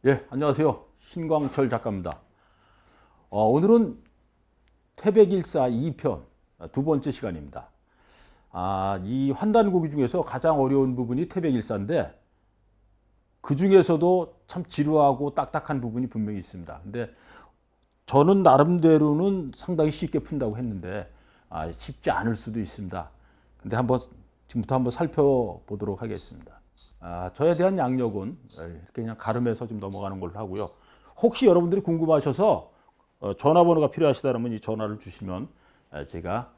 예, 안녕하세요. 신광철 작가입니다. 오늘은 태백일사 2편 두 번째 시간입니다. 이 환단고기 중에서 가장 어려운 부분이 태백일사인데 그 중에서도 참 지루하고 딱딱한 부분이 분명히 있습니다. 근데 저는 나름대로는 상당히 쉽게 푼다고 했는데 쉽지 않을 수도 있습니다. 근데 지금부터 한번 살펴보도록 하겠습니다. 저에 대한 양력은 그냥 가름해서 좀 넘어가는 걸로 하고요. 혹시 여러분들이 궁금하셔서 전화번호가 필요하시다면 이 전화를 주시면 제가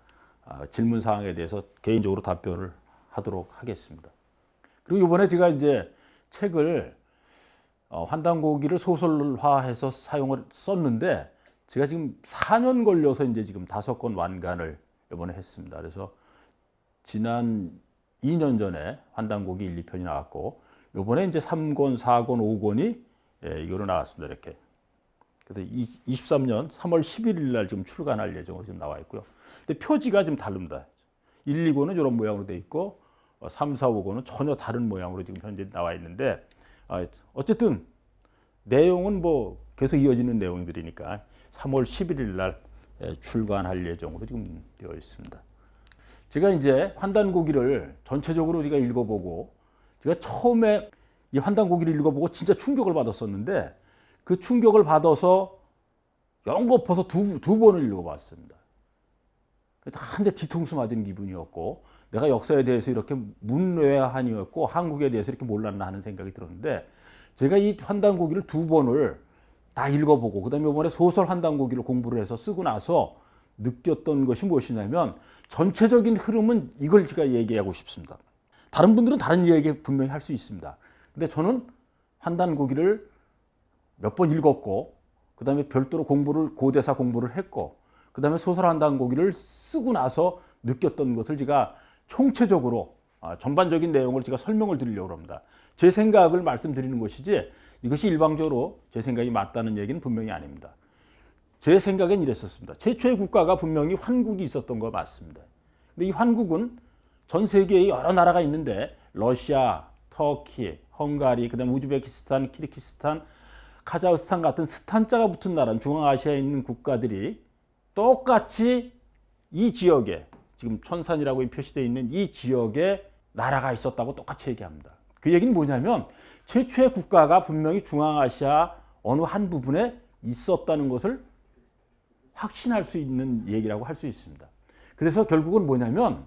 질문 사항에 대해서 개인적으로 답변을 하도록 하겠습니다. 그리고 이번에 제가 이제 책을 환단고기를 소설화해서 사용을 썼는데 제가 지금 4년 걸려서 이제 지금 5권 완간을 이번에 했습니다. 그래서 지난 2년 전에 환단고기 1, 2편이 나왔고 이번에 이제 3권, 4권, 5권이 이거로 나왔습니다. 이렇게. 그래서 23년 3월 11일 날 지금 출간할 예정으로 지금 나와 있고요. 근데 표지가 좀 다릅니다. 1, 2권은 이런 모양으로 돼 있고 3, 4, 5권은 전혀 다른 모양으로 지금 현재 나와 있는데 어쨌든 내용은 뭐 계속 이어지는 내용들이니까 3월 11일 날 출간할 예정으로 지금 되어 있습니다. 제가 이제 환단고기를 전체적으로 우리가 읽어보고 제가 처음에 이 환단고기를 읽어보고 진짜 충격을 받았었는데 그 충격을 받아서 연거푸서 두 번을 읽어봤습니다. 한 대 뒤통수 맞은 기분이었고 내가 역사에 대해서 이렇게 문외한이었고 한국에 대해서 이렇게 몰랐나 하는 생각이 들었는데 제가 이 환단고기를 두 번을 다 읽어보고 그다음에 이번에 소설 환단고기를 공부를 해서 쓰고 나서 느꼈던 것이 무엇이냐면 전체적인 흐름은 이걸 제가 얘기하고 싶습니다. 다른 분들은 다른 이야기 분명히 할 수 있습니다. 근데 저는 환단고기를 몇 번 읽었고 그 다음에 별도로 고대사 공부를 했고 그 다음에 소설 환단고기를 쓰고 나서 느꼈던 것을 제가 총체적으로 전반적인 내용을 제가 설명을 드리려고 합니다. 제 생각을 말씀드리는 것이지 이것이 일방적으로 제 생각이 맞다는 얘기는 분명히 아닙니다. 제 생각엔 이랬었습니다. 최초의 국가가 분명히 환국이 있었던 거 맞습니다. 근데 이 환국은 전 세계에 여러 나라가 있는데 러시아, 터키, 헝가리, 그다음에 우즈베키스탄, 키르기스탄, 카자흐스탄 같은 스탄자가 붙은 나라는 중앙아시아에 있는 국가들이 똑같이 이 지역에 지금 천산이라고 표시되어 있는 이 지역에 나라가 있었다고 똑같이 얘기합니다. 그 얘기는 뭐냐면 최초의 국가가 분명히 중앙아시아 어느 한 부분에 있었다는 것을 확신할 수 있는 얘기라고 할 수 있습니다. 그래서 결국은 뭐냐면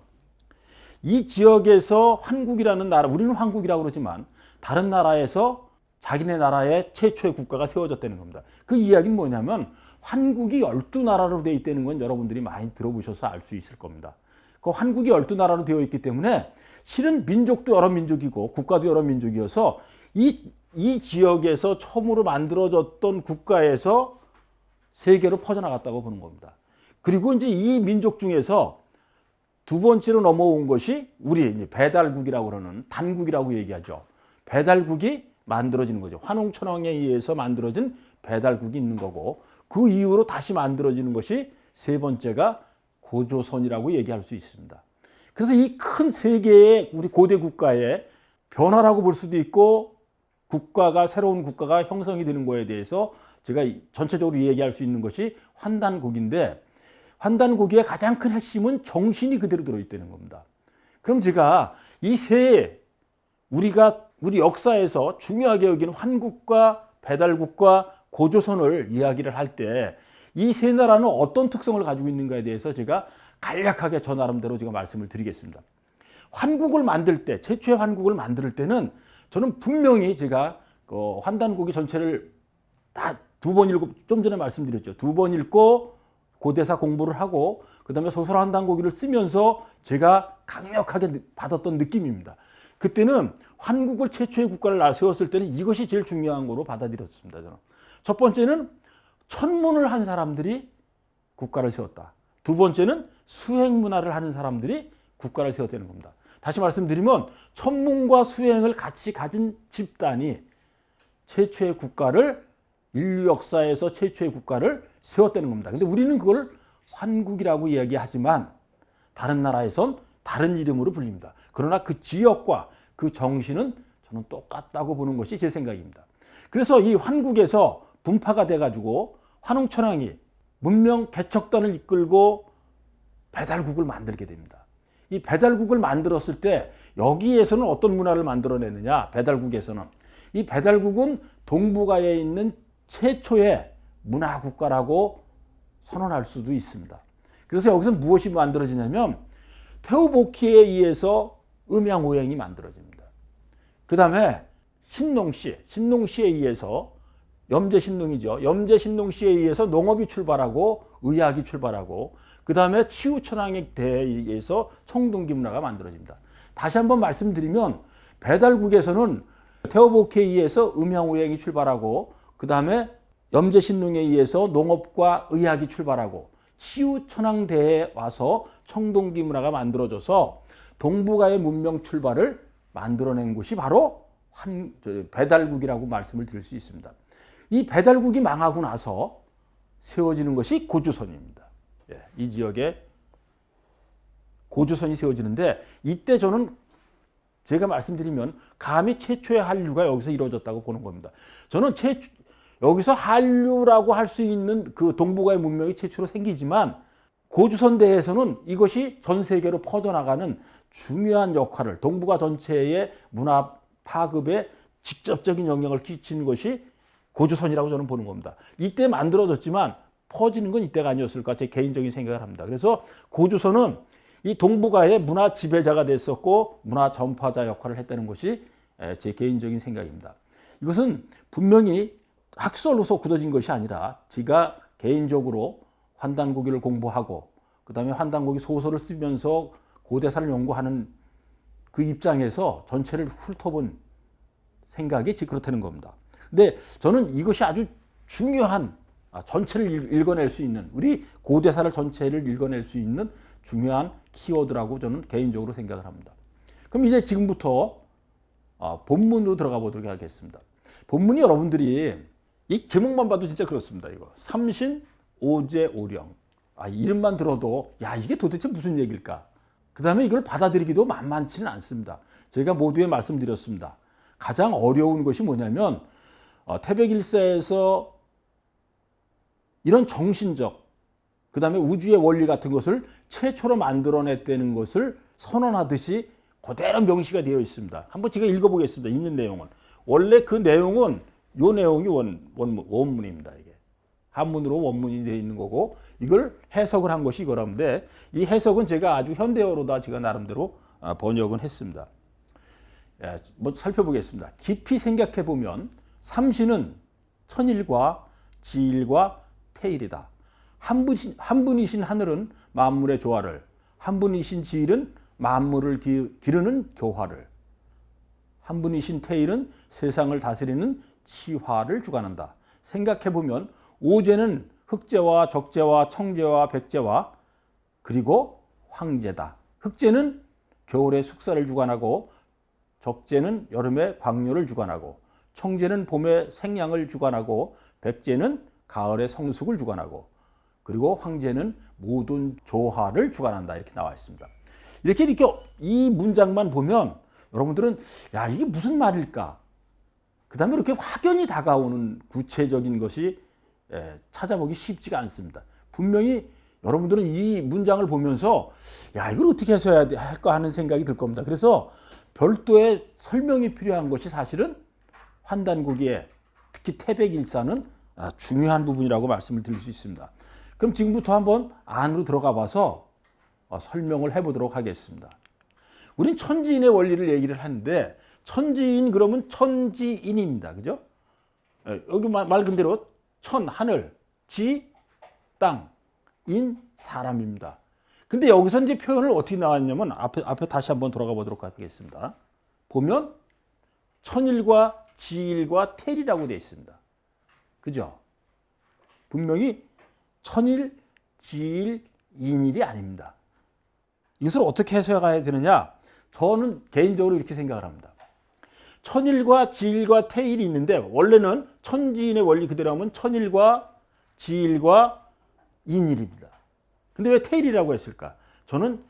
이 지역에서 환국이라는 나라, 우리는 환국이라고 그러지만 다른 나라에서 자기네 나라의 최초의 국가가 세워졌다는 겁니다. 그 이야기는 뭐냐면 환국이 12나라로 되어 있다는 건 여러분들이 많이 들어보셔서 알 수 있을 겁니다. 그 환국이 12나라로 되어 있기 때문에 실은 민족도 여러 민족이고 국가도 여러 민족이어서 이 지역에서 처음으로 만들어졌던 국가에서 세계로 퍼져나갔다고 보는 겁니다. 그리고 이제 이 민족 중에서 두 번째로 넘어온 것이 우리 배달국이라고 그러는 단국이라고 얘기하죠. 배달국이 만들어지는 거죠. 환웅천왕에 의해서 만들어진 배달국이 있는 거고 그 이후로 다시 만들어지는 것이 세 번째가 고조선이라고 얘기할 수 있습니다. 그래서 이 큰 세계의 우리 고대 국가의 변화라고 볼 수도 있고 새로운 국가가 형성이 되는 거에 대해서 제가 전체적으로 얘기할 수 있는 것이 환단고기인데 환단고기의 가장 큰 핵심은 정신이 그대로 들어있다는 겁니다. 그럼 제가 우리 역사에서 중요하게 여기는 환국과 배달국과 고조선을 이야기를 할 때 이 세 나라는 어떤 특성을 가지고 있는가에 대해서 제가 간략하게 저 나름대로 제가 말씀을 드리겠습니다. 환국을 만들 때, 최초의 환국을 만들 때는 저는 분명히 제가 환단고기 전체를 다 두 번 읽고 좀 전에 말씀드렸죠. 두 번 읽고 고대사 공부를 하고 그다음에 소설 환단고기를 쓰면서 제가 강력하게 받았던 느낌입니다. 그때는 환국을 최초의 국가를 세웠을 때는 이것이 제일 중요한 거로 받아들였습니다. 저는. 첫 번째는 천문을 한 사람들이 국가를 세웠다. 두 번째는 수행 문화를 하는 사람들이 국가를 세웠다는 겁니다. 다시 말씀드리면 천문과 수행을 같이 가진 집단이 최초의 국가를 인류 역사에서 최초의 국가를 세웠다는 겁니다. 근데 우리는 그걸 환국이라고 이야기하지만 다른 나라에선 다른 이름으로 불립니다. 그러나 그 지역과 그 정신은 저는 똑같다고 보는 것이 제 생각입니다. 그래서 이 환국에서 분파가 돼가지고 환웅천왕이 문명 개척단을 이끌고 배달국을 만들게 됩니다. 이 배달국을 만들었을 때 여기에서는 어떤 문화를 만들어내느냐. 배달국에서는 이 배달국은 동북아에 있는 최초의 문화국가라고 선언할 수도 있습니다. 그래서 여기서 무엇이 만들어지냐면 태우복희에 의해서 음양오행이 만들어집니다. 그 다음에 신농시에 의해서 염제신농이죠. 염제신농시에 의해서 농업이 출발하고 의학이 출발하고 그 다음에 치우천왕에 의해서 청동기 문화가 만들어집니다. 다시 한번 말씀드리면 배달국에서는 태호복희에 의해서 음양오행이 출발하고 그 다음에 염제신농에 의해서 농업과 의학이 출발하고 치우천왕대에 와서 청동기 문화가 만들어져서 동북아의 문명 출발을 만들어낸 곳이 바로 배달국이라고 말씀을 드릴 수 있습니다. 이 배달국이 망하고 나서 세워지는 것이 고조선입니다. 이 지역에 고조선이 세워지는데 이때 저는 제가 말씀드리면 감히 최초의 한류가 여기서 이루어졌다고 보는 겁니다. 저는 여기서 한류라고 할 수 있는 그 동북아의 문명이 최초로 생기지만 고조선대에서는 이것이 전 세계로 퍼져나가는 중요한 역할을 동북아 전체의 문화 파급에 직접적인 영향을 끼치는 것이 고조선이라고 저는 보는 겁니다. 이때 만들어졌지만 퍼지는 건 이때가 아니었을까 제 개인적인 생각을 합니다. 그래서 고조선은 이 동북아의 문화 지배자가 됐었고 문화 전파자 역할을 했다는 것이 제 개인적인 생각입니다. 이것은 분명히 학설로서 굳어진 것이 아니라 제가 개인적으로 환단고기를 공부하고 그 다음에 환단고기 소설을 쓰면서 고대사를 연구하는 그 입장에서 전체를 훑어본 생각이 그렇다는 겁니다. 근데 저는 이것이 아주 중요한 전체를 읽어낼 수 있는 우리 고대사를 전체를 읽어낼 수 있는 중요한 키워드라고 저는 개인적으로 생각을 합니다. 그럼 이제 지금부터 본문으로 들어가 보도록 하겠습니다. 본문이 여러분들이 이 제목만 봐도 진짜 그렇습니다. 이거 삼신 오제 오령. 이름만 들어도 야 이게 도대체 무슨 얘기일까? 그 다음에 이걸 받아들이기도 만만치는 않습니다. 제가 모두에 말씀드렸습니다. 가장 어려운 것이 뭐냐면 태백일사에서 이런 정신적 그 다음에 우주의 원리 같은 것을 최초로 만들어냈다는 것을 선언하듯이 그대로 명시가 되어 있습니다. 한번 제가 읽어보겠습니다. 있는 내용은. 원래 그 내용은 요 내용이 원문입니다. 이게 한문으로 원문이 되어 있는 거고 이걸 해석을 한 것이 이거라는데 이 해석은 제가 아주 현대어로다 제가 나름대로 번역은 했습니다. 뭐 살펴보겠습니다. 깊이 생각해 보면 삼신은 천일과 지일과 태일이다. 한 분이신 하늘은 만물의 조화를, 한 분이신 지일은 만물을 기르는 교화를, 한 분이신 태일은 세상을 다스리는 치화를 주관한다. 생각해 보면 오제는 흑제와 적제와 청제와 백제와 그리고 황제다. 흑제는 겨울에 숙사를 주관하고 적제는 여름에 광료를 주관하고 청제는 봄에 생양을 주관하고 백제는 가을에 성숙을 주관하고 그리고 황제는 모든 조화를 주관한다. 이렇게 나와 있습니다. 이렇게 이 문장만 보면 여러분들은 야 이게 무슨 말일까? 그 다음에 이렇게 확연히 다가오는 구체적인 것이 찾아보기 쉽지가 않습니다. 분명히 여러분들은 이 문장을 보면서 야 이걸 어떻게 해서야 할까 하는 생각이 들 겁니다. 그래서 별도의 설명이 필요한 것이 사실은 환단고기에 특히 태백일사는 중요한 부분이라고 말씀을 드릴 수 있습니다. 그럼 지금부터 한번 안으로 들어가 봐서 설명을 해보도록 하겠습니다. 우린 천지인의 원리를 얘기를 하는데 천지인 그러면 천지인입니다. 그죠? 여기 말 그대로 천, 하늘, 지, 땅, 인, 사람입니다. 근데 여기서 이제 표현을 어떻게 나왔냐면 앞에 다시 한번 돌아가 보도록 하겠습니다. 보면 천일과 지일과 태일이라고 되어 있습니다. 그죠? 분명히 천일, 지일, 인일이 아닙니다. 이것을 어떻게 해석해야 되느냐? 저는 개인적으로 이렇게 생각을 합니다. 천일과 지일과 태일이 있는데 원래는 천지인의 원리 그대로 하면 천일과 지일과 인일입니다. 근데 왜 태일이라고 했을까? 저는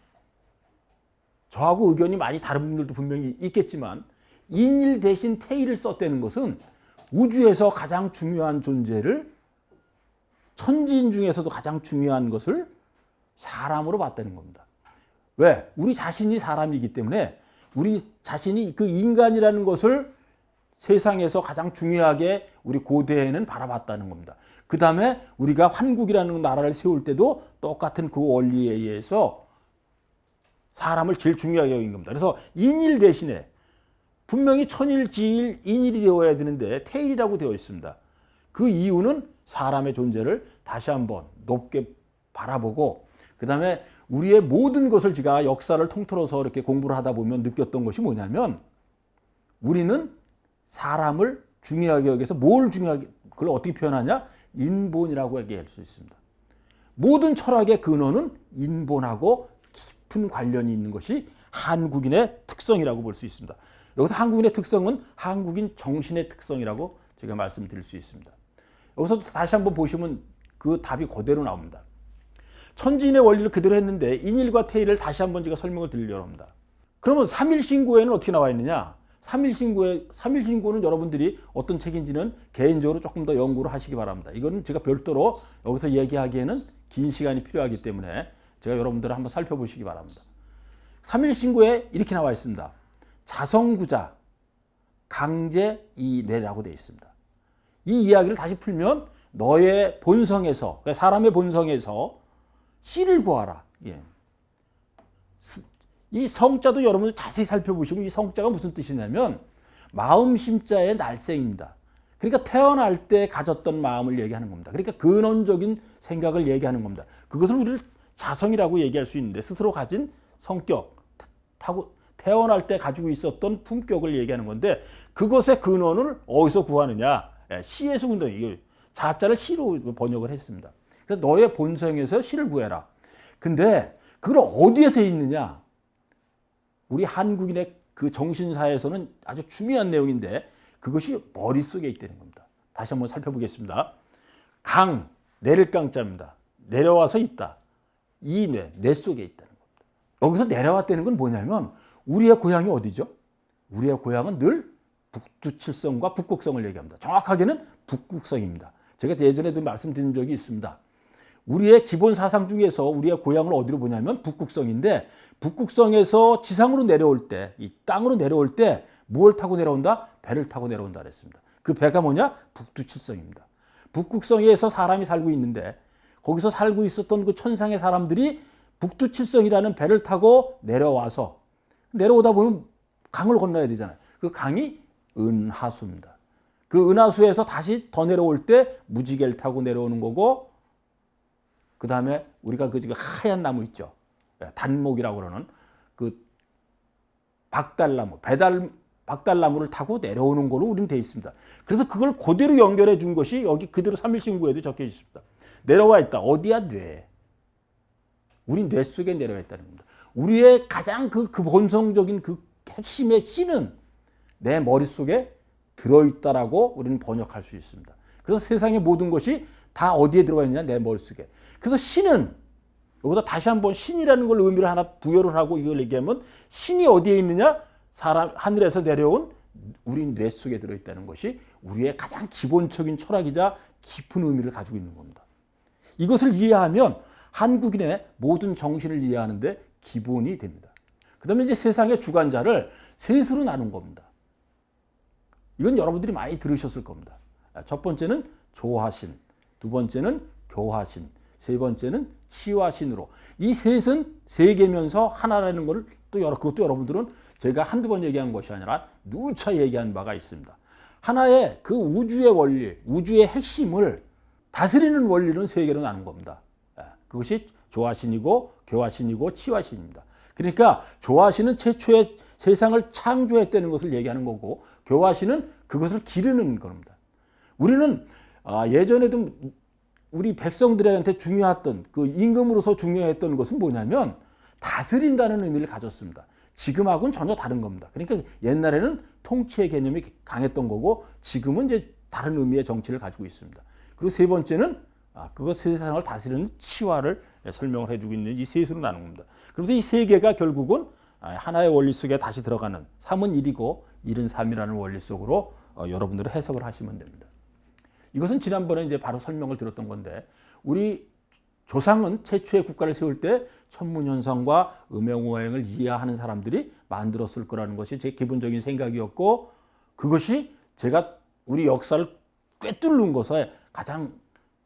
저하고 의견이 많이 다른 분들도 분명히 있겠지만 인일 대신 태일을 썼다는 것은 우주에서 가장 중요한 존재를, 천지인 중에서도 가장 중요한 것을 사람으로 봤다는 겁니다. 왜? 우리 자신이 사람이기 때문에 우리 자신이 그 인간이라는 것을 세상에서 가장 중요하게 우리 고대에는 바라봤다는 겁니다. 그 다음에 우리가 한국이라는 나라를 세울 때도 똑같은 그 원리에 의해서 사람을 제일 중요하게 여긴 겁니다. 그래서 인일 대신에 분명히 천일, 지일, 인일이 되어야 되는데 태일이라고 되어 있습니다. 그 이유는 사람의 존재를 다시 한번 높게 바라보고, 그 다음에 우리의 모든 것을 제가 역사를 통틀어서 이렇게 공부를 하다 보면 느꼈던 것이 뭐냐면, 우리는 사람을 중요하게 여기서 뭘 중요하게, 그걸 어떻게 표현하냐? 인본이라고 얘기할 수 있습니다. 모든 철학의 근원은 인본하고 깊은 관련이 있는 것이 한국인의 특성이라고 볼 수 있습니다. 여기서 한국인의 특성은 한국인 정신의 특성이라고 제가 말씀드릴 수 있습니다. 여기서 다시 한번 보시면 그 답이 그대로 나옵니다. 천지인의 원리를 그대로 했는데 인일과 태일을 다시 한번 제가 설명을 드리려고 합니다. 그러면 삼일신고에는 어떻게 나와 있느냐? 삼일신고는 여러분들이 어떤 책인지는 개인적으로 조금 더 연구를 하시기 바랍니다. 이거는 제가 별도로 여기서 얘기하기에는 긴 시간이 필요하기 때문에 제가 여러분들을 한번 살펴보시기 바랍니다. 삼일신고에 이렇게 나와 있습니다. 자성구자, 강제이례라고 되어 있습니다. 이 이야기를 다시 풀면 너의 본성에서, 사람의 본성에서 씨를 구하라. 예. 이 성자도 여러분들 자세히 살펴보시면 이 성자가 무슨 뜻이냐면 마음심자의 날생입니다. 그러니까 태어날 때 가졌던 마음을 얘기하는 겁니다. 그러니까 근원적인 생각을 얘기하는 겁니다. 그것을 우리를 자성이라고 얘기할 수 있는데, 스스로 가진 성격, 태어날 때 가지고 있었던 품격을 얘기하는 건데, 그것의 근원을 어디서 구하느냐? 시에서 군다. 이거 자자를 시로 번역을 했습니다. 그래서 너의 본성에서 시를 구해라. 근데 그걸 어디에서 있느냐? 우리 한국인의 그 정신사에서는 아주 중요한 내용인데 그것이 머릿속에 있다는 겁니다. 다시 한번 살펴보겠습니다. 강, 내릴 강자입니다. 내려와서 있다. 이 뇌 속에 있다는 겁니다. 여기서 내려왔다는 건 뭐냐면 우리의 고향이 어디죠? 우리의 고향은 늘 북두칠성과 북극성을 얘기합니다. 정확하게는 북극성입니다. 제가 예전에도 말씀드린 적이 있습니다. 우리의 기본 사상 중에서 우리의 고향을 어디로 보냐면 북극성인데, 북극성에서 지상으로 내려올 때, 이 땅으로 내려올 때 무엇을 타고 내려온다? 배를 타고 내려온다 그랬습니다. 그 배가 뭐냐? 북두칠성입니다. 북극성에서 사람이 살고 있는데 거기서 살고 있었던 그 천상의 사람들이 북두칠성이라는 배를 타고 내려와서, 내려오다 보면 강을 건너야 되잖아요. 그 강이 은하수입니다. 그 은하수에서 다시 더 내려올 때 무지개를 타고 내려오는 거고, 그 다음에 우리가 그 지금 하얀 나무 있죠. 단목이라고 그러는 그 박달나무, 박달나무를 타고 내려오는 걸로 우리는 돼 있습니다. 그래서 그걸 그대로 연결해 준 것이 여기 그대로 삼일신고에도 적혀 있습니다. 내려와 있다. 어디야? 뇌. 우리 뇌 속에 내려와 있다는 겁니다. 우리의 가장 그 본성적인 그 핵심의 씨는 내 머릿속에 들어있다라고 우리는 번역할 수 있습니다. 그래서 세상의 모든 것이 다 어디에 들어가 있느냐? 내 머릿속에. 그래서 신은, 여기다 다시 한번 신이라는 걸 의미를 하나 부여를 하고 이걸 얘기하면, 신이 어디에 있느냐? 하늘에서 내려온 우리 뇌 속에 들어있다는 것이 우리의 가장 기본적인 철학이자 깊은 의미를 가지고 있는 겁니다. 이것을 이해하면 한국인의 모든 정신을 이해하는데 기본이 됩니다. 그 다음에 이제 세상의 주관자를 셋으로 나눈 겁니다. 이건 여러분들이 많이 들으셨을 겁니다. 첫 번째는 조화신, 두 번째는 교화신, 세 번째는 치화신으로. 이 셋은 세 개면서 하나라는 걸 그것도 여러분들은 제가 한두 번 얘기한 것이 아니라 누차 얘기한 바가 있습니다. 하나의 그 우주의 원리, 우주의 핵심을 다스리는 원리는 세 개로 나눈 겁니다. 그것이 조화신이고 교화신이고 치화신입니다. 그러니까 조화신은 최초의 세상을 창조했다는 것을 얘기하는 거고, 교화신은 그것을 기르는 겁니다. 우리는 예전에도 우리 백성들한테 중요했던, 그 임금으로서 중요했던 것은 뭐냐면 다스린다는 의미를 가졌습니다. 지금하고는 전혀 다른 겁니다. 그러니까 옛날에는 통치의 개념이 강했던 거고, 지금은 이제 다른 의미의 정치를 가지고 있습니다. 그리고 세 번째는 그것 세상을 다스리는 치화를 설명을 해주고 있는 이 셋으로 나눈 겁니다. 그래서 이 세 개가 결국은 하나의 원리 속에 다시 들어가는 3은 1이고 1은 3이라는 원리 속으로 여러분들은 해석을 하시면 됩니다. 이것은 지난번에 이제 바로 설명을 드렸던 건데 우리 조상은 최초의 국가를 세울 때 천문현상과 음행오행을 이해하는 사람들이 만들었을 거라는 것이 제 기본적인 생각이었고 그것이 제가 우리 역사를 꿰뚫는 것에 가장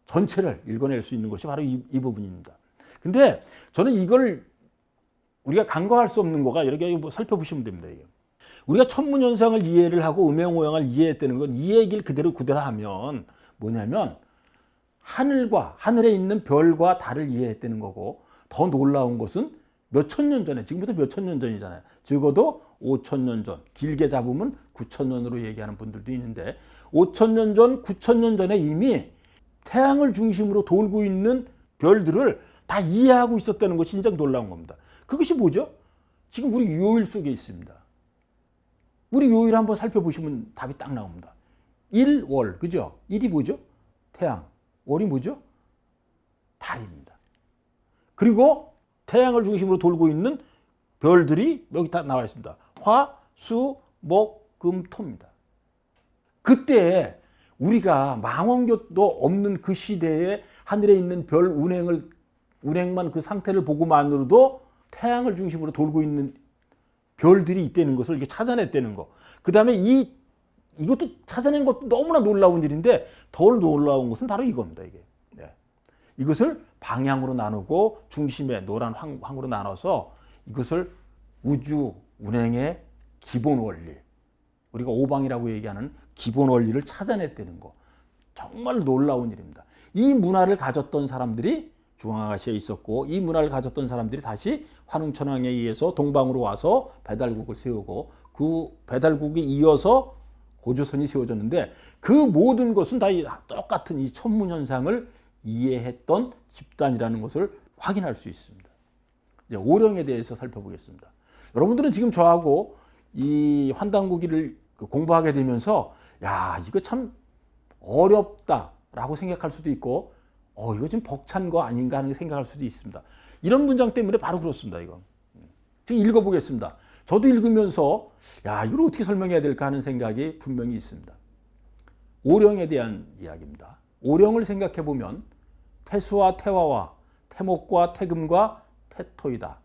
전체를 읽어낼 수 있는 것이 바로 이 부분입니다. 근데 저는 이걸 우리가 간과할 수 없는 거가 이렇게 살펴보시면 됩니다. 이게. 우리가 천문현상을 이해를 하고 음행오행을 이해했다는 건 이 얘기를 그대로 하면 뭐냐면 하늘과 하늘에 있는 별과 달을 이해했다는 거고 더 놀라운 것은 몇천 년 전에 지금부터 몇천 년 전이잖아요. 적어도 5천 년 전, 길게 잡으면 9천 년으로 얘기하는 분들도 있는데 5천 년 전, 9천 년 전에 이미 태양을 중심으로 돌고 있는 별들을 다 이해하고 있었다는 것이 진짜 놀라운 겁니다. 그것이 뭐죠? 지금 우리 요일 속에 있습니다. 우리 요일 한번 살펴보시면 답이 딱 나옵니다. 1, 월, 그죠? 1이 뭐죠? 태양. 월이 뭐죠? 달입니다. 그리고 태양을 중심으로 돌고 있는 별들이 여기 다 나와 있습니다. 화, 수, 목, 금, 토입니다. 그때 우리가 망원경도 없는 그 시대에 하늘에 있는 별 운행만 그 상태를 보고만으로도 태양을 중심으로 돌고 있는 별들이 있다는 것을 이렇게 찾아냈다는 거. 그 다음에 이것도 찾아낸 것도 너무나 놀라운 일인데 더 놀라운 것은 바로 이겁니다. 이게. 네. 이것을 방향으로 나누고 중심에 노란 황으로 나눠서 이것을 우주 운행의 기본 원리, 우리가 오방이라고 얘기하는 기본 원리를 찾아냈다는 거. 정말 놀라운 일입니다. 이 문화를 가졌던 사람들이 중앙아시아에 있었고 이 문화를 가졌던 사람들이 다시 환웅천왕에 의해서 동방으로 와서 배달국을 세우고 그 배달국이 이어서 고조선이 세워졌는데 그 모든 것은 다 똑같은 이 천문현상을 이해했던 집단이라는 것을 확인할 수 있습니다. 이제 오령에 대해서 살펴보겠습니다. 여러분들은 지금 저하고 이 환단고기를 공부하게 되면서 야 이거 참 어렵다라고 생각할 수도 있고 이거 좀 벅찬 거 아닌가 하는 생각할 수도 있습니다. 이런 문장 때문에 바로 그렇습니다. 이거. 지금 읽어보겠습니다. 저도 읽으면서 야 이걸 어떻게 설명해야 될까 하는 생각이 분명히 있습니다. 오령에 대한 이야기입니다. 오령을 생각해 보면 태수와 태화와 태목과 태금과 태토이다.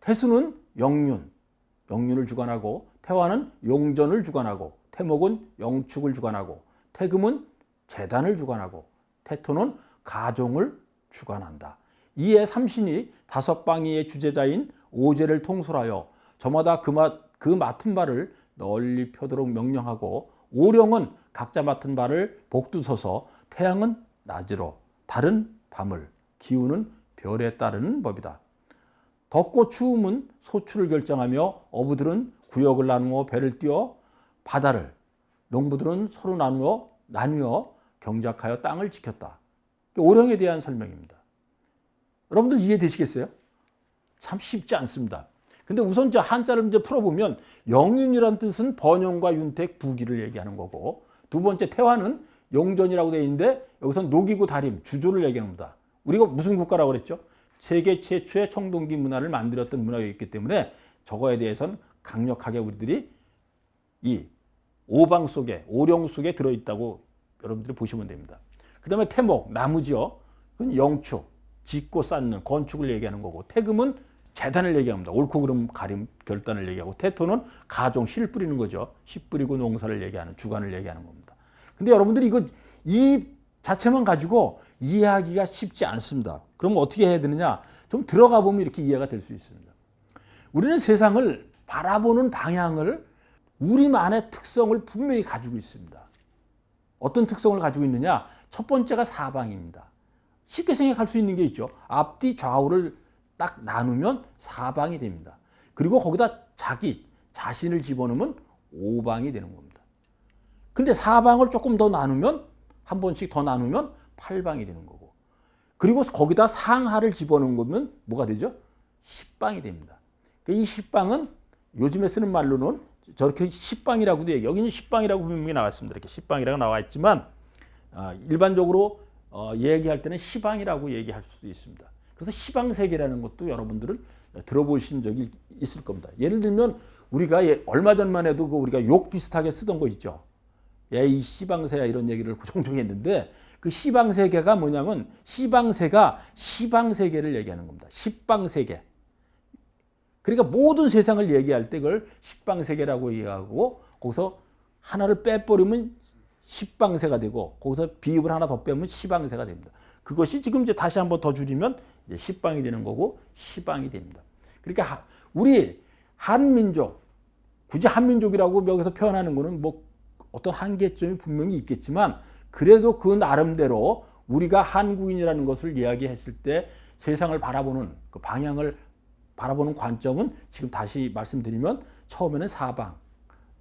태수는 영륜을 주관하고 태화는 용전을 주관하고 태목은 영축을 주관하고 태금은 재단을 주관하고 태토는 가종을 주관한다. 이에 삼신이 다섯 방위의 주제자인 오제를 통솔하여 저마다 그 맡은 바를 널리 펴도록 명령하고 오령은 각자 맡은 바를 복두서서 태양은 낮으로 달은 밤을 기후는 별에 따르는 법이다. 덥고 추움은 소출을 결정하며 어부들은 구역을 나누어 배를 띄워 바다를 농부들은 서로 나누어 경작하여 땅을 지켰다. 오령에 대한 설명입니다. 여러분들 이해되시겠어요? 참 쉽지 않습니다. 근데 우선 한자를 이제 풀어보면 영윤이라는 뜻은 번영과 윤택, 부귀를 얘기하는 거고 두 번째 태화는 용전이라고 되어 있는데 여기서 녹이고 다림, 주조를 얘기합니다. 우리가 무슨 국가라고 그랬죠? 세계 최초의 청동기 문화를 만들었던 문화였기 때문에 저거에 대해서는 강력하게 우리들이 이 오방 속에, 오령 속에 들어있다고 여러분들이 보시면 됩니다. 그 다음에 태목, 나무지요. 그건 영축, 짓고 쌓는, 건축을 얘기하는 거고 태금은 재단을 얘기합니다. 옳고 그름 가림 결단을 얘기하고 태토는 가종, 실 뿌리는 거죠. 씨 뿌리고 농사를 얘기하는, 주관을 얘기하는 겁니다. 근데 여러분들이 이 자체만 가지고 이해하기가 쉽지 않습니다. 그럼 어떻게 해야 되느냐? 좀 들어가 보면 이렇게 이해가 될 수 있습니다. 우리는 세상을 바라보는 방향을 우리만의 특성을 분명히 가지고 있습니다. 어떤 특성을 가지고 있느냐? 첫 번째가 사방입니다. 쉽게 생각할 수 있는 게 있죠. 앞뒤 좌우를 딱 나누면 사방이 됩니다. 그리고 거기다 자신을 집어넣으면 오방이 되는 겁니다. 근데 사방을 조금 더 나누면 한 번씩 더 나누면 팔방이 되는 거고 그리고 거기다 상하를 집어넣은 거면 뭐가 되죠? 십방이 됩니다. 이 십방은 요즘에 쓰는 말로는 저렇게 십방이라고도 얘기해요. 여기는 십방이라고 분명히 나왔습니다. 이렇게 십방이라고 나와 있지만 일반적으로 얘기할 때는 시방이라고 얘기할 수도 있습니다. 그래서 시방세계라는 것도 여러분들은 들어보신 적이 있을 겁니다. 예를 들면 우리가 얼마 전만 해도 우리가 욕 비슷하게 쓰던 거 있죠. 야, 이 시방새야 이런 얘기를 종종 했는데 그 시방세계가 뭐냐면 시방새가 시방세계를 얘기하는 겁니다. 십방세계. 그러니까 모든 세상을 얘기할 때 그걸 십방세계라고 얘기하고 거기서 하나를 빼버리면 십방세가 되고 거기서 비읍을 하나 더 빼면 시방세가 됩니다. 그것이 지금 이제 다시 한번 더 줄이면 이제 십방이 되는 거고 시방이 됩니다. 그러니까 우리 한민족, 굳이 한민족이라고 여기서 표현하는 거는 뭐 어떤 한계점이 분명히 있겠지만 그래도 그 나름대로 우리가 한국인이라는 것을 이야기했을 때 세상을 바라보는 그 방향을 바라보는 관점은 지금 다시 말씀드리면 처음에는 사방,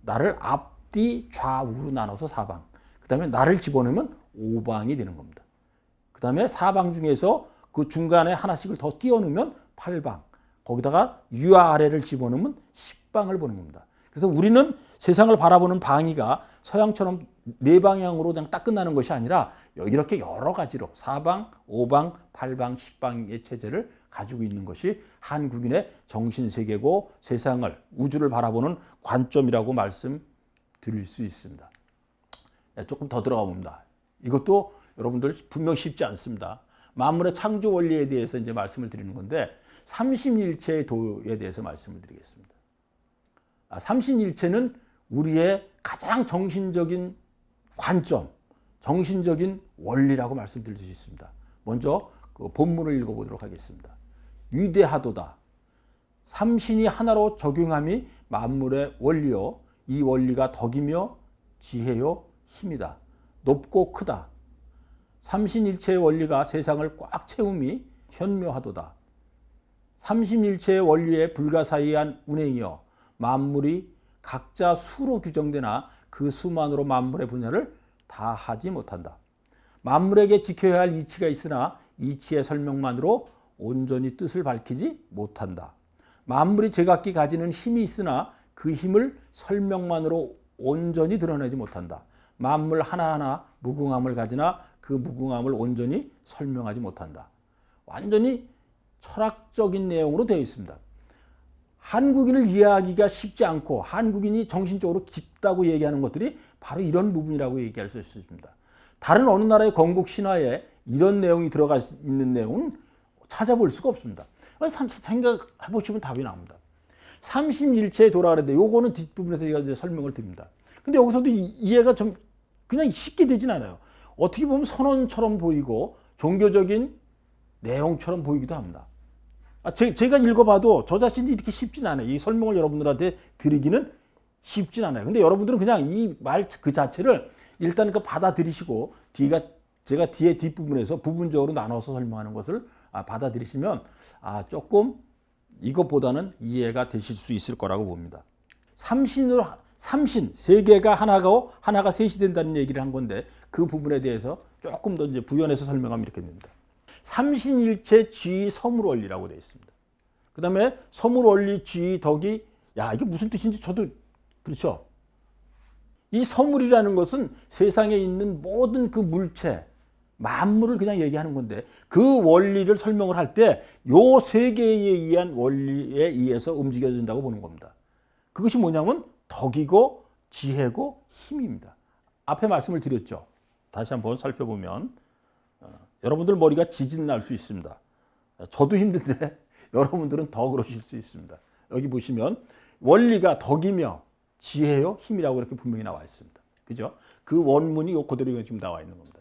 나를 앞뒤 좌우로 나눠서 사방, 그 다음에 나를 집어넣으면 오방이 되는 겁니다. 그 다음에 사방 중에서 그 중간에 하나씩을 더 끼워 넣으면 팔방, 거기다가 위아래를 집어넣으면 십방을 보는 겁니다. 그래서 우리는 세상을 바라보는 방위가 서양처럼 네 방향으로 그냥 딱 끝나는 것이 아니라 이렇게 여러 가지로 사방, 오방, 팔방, 십방의 체제를 가지고 있는 것이 한국인의 정신세계고 세상을, 우주를 바라보는 관점이라고 말씀드릴 수 있습니다. 조금 더 들어가 봅니다. 이것도 여러분들 분명 쉽지 않습니다. 만물의 창조 원리에 대해서 이제 말씀을 드리는 건데 삼신일체의 도에 대해서 말씀을 드리겠습니다. 삼신일체는 우리의 가장 정신적인 관점, 정신적인 원리라고 말씀드릴 수 있습니다. 먼저 그 본문을 읽어보도록 하겠습니다. 위대하도다. 삼신이 하나로 적용함이 만물의 원리요. 이 원리가 덕이며 지혜요 힘이다. 높고 크다. 삼신일체의 원리가 세상을 꽉 채움이 현묘하도다. 삼신일체의 원리에 불가사의한 운행이요. 만물이 각자 수로 규정되나 그 수만으로 만물의 분야를 다 하지 못한다. 만물에게 지켜야 할 이치가 있으나 이치의 설명만으로 온전히 뜻을 밝히지 못한다. 만물이 제각기 가지는 힘이 있으나 그 힘을 설명만으로 온전히 드러내지 못한다. 만물 하나하나 무궁함을 가지나 그 무궁함을 온전히 설명하지 못한다. 완전히 철학적인 내용으로 되어 있습니다. 한국인을 이해하기가 쉽지 않고 한국인이 정신적으로 깊다고 얘기하는 것들이 바로 이런 부분이라고 얘기할 수 있습니다. 다른 어느 나라의 건국 신화에 이런 내용이 들어가 있는 내용은 찾아볼 수가 없습니다. 생각해 보시면 답이 나옵니다. 삼신일체에 돌아가는데 요거는 뒷부분에서 제가 이제 설명을 드립니다. 근데 여기서도 이해가 좀 그냥 쉽게 되진 않아요. 어떻게 보면 선언처럼 보이고 종교적인 내용처럼 보이기도 합니다. 제가 읽어봐도 저 자신이 이렇게 쉽진 않아요. 이 설명을 여러분들한테 드리기는 쉽진 않아요. 근데 여러분들은 그냥 이 말 그 자체를 일단 그 받아들이시고 제가 뒤에 뒷부분에서 부분적으로 나눠서 설명하는 것을 받아들이시면 조금 이것보다는 이해가 되실 수 있을 거라고 봅니다. 삼신 세계가 하나가 셋이 된다는 얘기를 한 건데 그 부분에 대해서 조금 더 이제 부연해서 설명하면 이렇게 됩니다. 삼신일체 쥐 서물원리라고 되어 있습니다. 그 다음에 서물원리 쥐 덕이 이게 무슨 뜻인지 저도 그렇죠. 이 서물이라는 것은 세상에 있는 모든 그 물체 만물을 그냥 얘기하는 건데 그 원리를 설명을 할 때 요 세계에 의한 원리에 의해서 움직여진다고 보는 겁니다. 그것이 뭐냐면 덕이고 지혜고 힘입니다. 앞에 말씀을 드렸죠. 다시 한번 살펴보면 여러분들 머리가 지진 날 수 있습니다. 저도 힘든데 여러분들은 더 그러실 수 있습니다. 여기 보시면 원리가 덕이며 지혜요 힘이라고 이렇게 분명히 나와 있습니다. 그죠? 그 원문이 그대로 지금 나와 있는 겁니다.